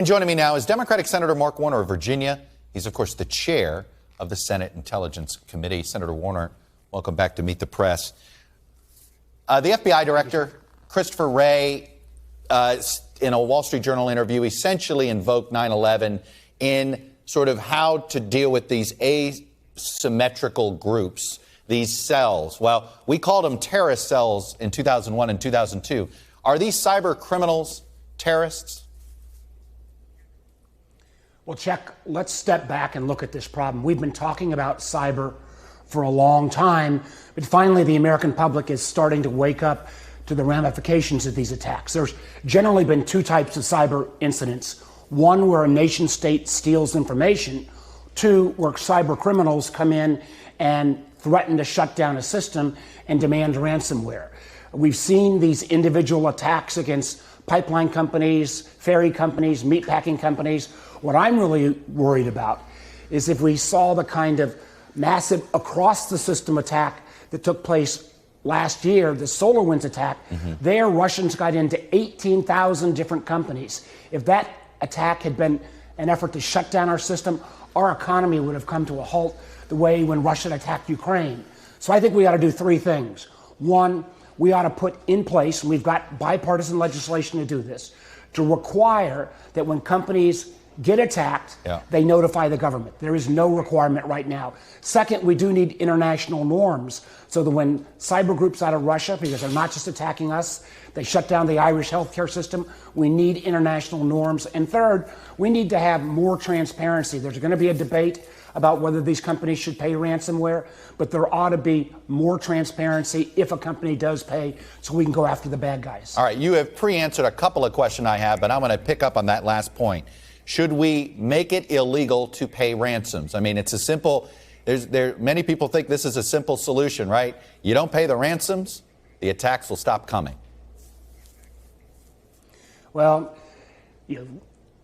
And joining me now is Democratic Senator Mark Warner of Virginia. He's, of course, the chair of the Senate Intelligence Committee. Senator Warner, welcome back to Meet the Press. The FBI director, Christopher Wray, in a Wall Street Journal interview, essentially invoked 9/11 in sort of how to deal with these asymmetrical groups, these cells. Well, we called them terrorist cells in 2001 and 2002. Are these cyber criminals terrorists? Well, Chuck, let's step back and look at this problem. We've been talking about cyber for a long time, but finally the American public is starting to wake up to the ramifications of these attacks. There's generally been two types of cyber incidents. One where a nation state steals information. Two, where cyber criminals come in and threaten to shut down a system and demand ransomware. We've seen these individual attacks against pipeline companies, ferry companies, meatpacking companies. What I'm really worried about is if we saw the kind of massive across-the-system attack that took place last year, the SolarWinds attack, there Russians got into 18,000 different companies. If that attack had been an effort to shut down our system, our economy would have come to a halt the way when Russia attacked Ukraine. So I think we ought to do three things. One, we ought to put in place, and we've got bipartisan legislation to do this, to require that when companies get attacked, they notify the government. There is no requirement right now. Second, we do need international norms so that when cyber groups out of Russia, because they're not just attacking us, they shut down the Irish healthcare system, we need international norms. And third, we need to have more transparency. There's going to be a debate about whether these companies should pay ransomware, but there ought to be more transparency if a company does pay so we can go after the bad guys. All right, you have pre-answered a couple of questions I have, but I'm going to pick up on that last point. Should we make it illegal to pay ransoms? I mean, it's a simple, many people think this is a simple solution, right? You don't pay the ransoms, the attacks will stop coming. Well,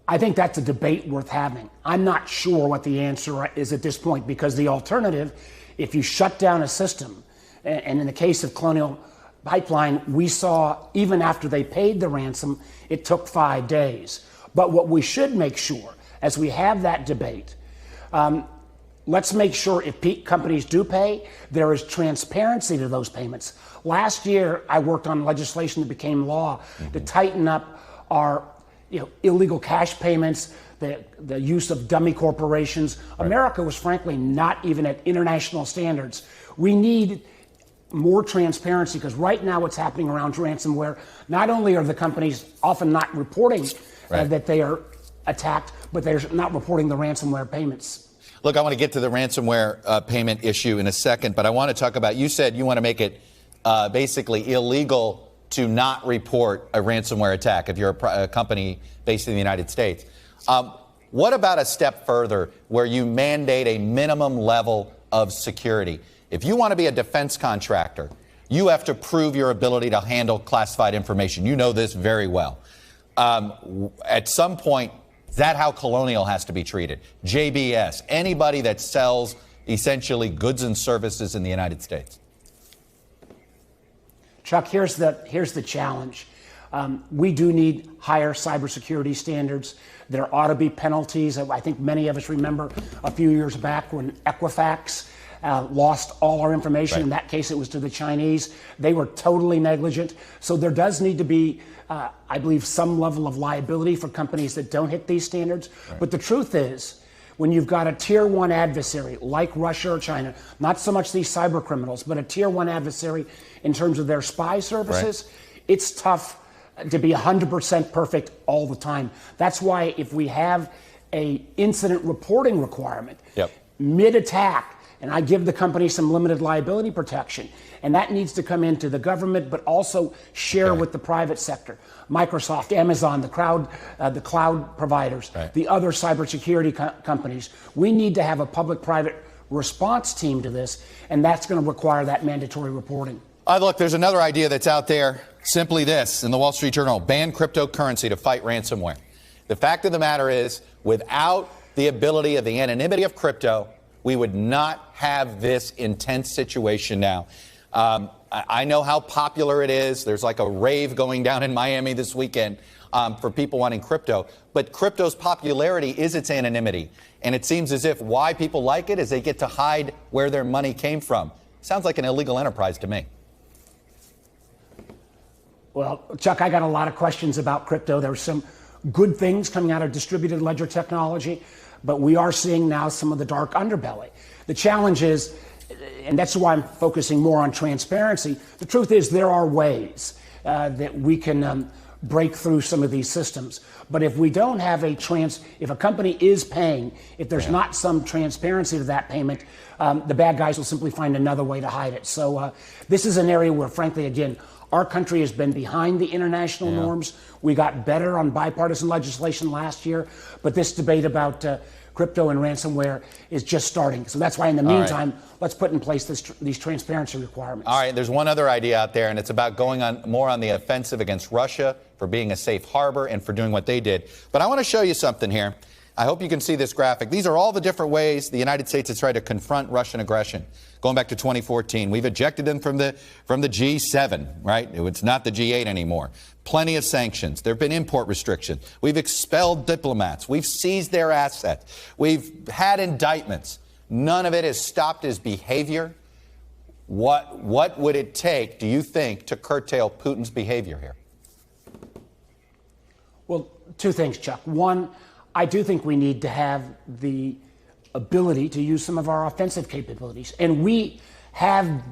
I think that's a debate worth having. I'm not sure what the answer is at this point, because the alternative, if you shut down a system, and in the case of Colonial Pipeline, we saw even after they paid the ransom, it took 5 days. But what we should make sure, as we have that debate, let's make sure if companies do pay, there is transparency to those payments. Last year, I worked on legislation that became law to tighten up our illegal cash payments, the use of dummy corporations. Right. America was frankly not even at international standards. We need more transparency, because right now what's happening around ransomware, not only are the companies often not reporting that they are attacked, but they're not reporting the ransomware payments. Look, I want to get to the ransomware payment issue in a second, but I want to talk about, you said you want to make it basically illegal to not report a ransomware attack if you're a company based in the United States. What about a step further where you mandate a minimum level of security? If you want to be a defense contractor, you have to prove your ability to handle classified information. You know this very well. At some point, is that how Colonial has to be treated? JBS, anybody that sells essentially goods and services in the United States. Chuck, here's the challenge. We do need higher cybersecurity standards. There ought to be penalties. I think many of us remember a few years back when Equifax lost all our information. Right. In that case, it was to the Chinese. They were totally negligent. So there does need to be, I believe, some level of liability for companies that don't hit these standards. Right. But the truth is, when you've got a tier one adversary like Russia or China, not so much these cyber criminals, but a tier one adversary in terms of their spy services, it's tough to be 100% perfect all the time. That's why if we have a incident reporting requirement mid-attack, and I give the company some limited liability protection, and that needs to come into the government, but also share with the private sector. Microsoft, Amazon, the cloud providers, the other cybersecurity companies. We need to have a public-private response team to this, and that's going to require that mandatory reporting. Look, there's another idea that's out there. Simply this, in the Wall Street Journal: ban cryptocurrency to fight ransomware. The fact of the matter is, without the ability of the anonymity of crypto, we would not have this intense situation now. I know how popular it is. There's like a rave going down in Miami this weekend for people wanting crypto. But crypto's popularity is its anonymity. And it seems as if why people like it is they get to hide where their money came from. Sounds like an illegal enterprise to me. Well, Chuck, I got a lot of questions about crypto. There were some good things coming out of distributed ledger technology, but we are seeing now some of the dark underbelly. The challenge is, and that's why I'm focusing more on transparency, the truth is there are ways that we can break through some of these systems. But if we don't have if a company is paying, if there's not some transparency to that payment, the bad guys will simply find another way to hide it. So this is an area where, frankly, again, our country has been behind the international norms. We got better on bipartisan legislation last year, but this debate about crypto and ransomware is just starting. So that's why, in the meantime, let's put in place these transparency requirements. All right, there's one other idea out there, and it's about going more on the offensive against Russia for being a safe harbor and for doing what they did. But I want to show you something here. I hope you can see this graphic. These are all the different ways the United States has tried to confront Russian aggression. Going back to 2014, we've ejected them from the G7, right? It's not the G8 anymore. Plenty of sanctions. There have been import restrictions. We've expelled diplomats. We've seized their assets. We've had indictments. None of it has stopped his behavior. What would it take, do you think, to curtail Putin's behavior here? Well, two things, Chuck. One, I do think we need to have the ability to use some of our offensive capabilities. And we have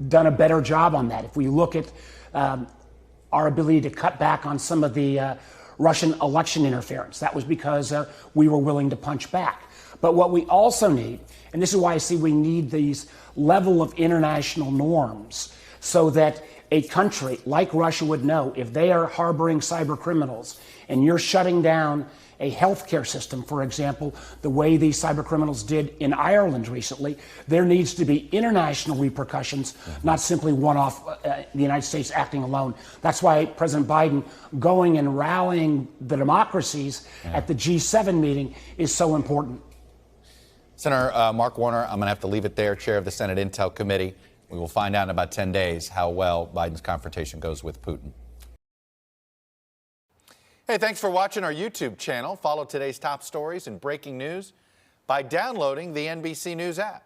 done a better job on that. If we look at our ability to cut back on some of the Russian election interference, that was because we were willing to punch back. But what we also need, and this is why I see we need these level of international norms so that a country like Russia would know if they are harboring cyber criminals and you're shutting down a healthcare system, for example, the way these cyber criminals did in Ireland recently, there needs to be international repercussions, not simply one-off the United States acting alone. That's why President Biden going and rallying the democracies at the G7 meeting is so important. Senator Mark Warner, I'm going to have to leave it there, chair of the Senate Intel Committee. We will find out in about 10 days how well Biden's confrontation goes with Putin. Hey, thanks for watching our YouTube channel. Follow today's top stories and breaking news by downloading the NBC News app.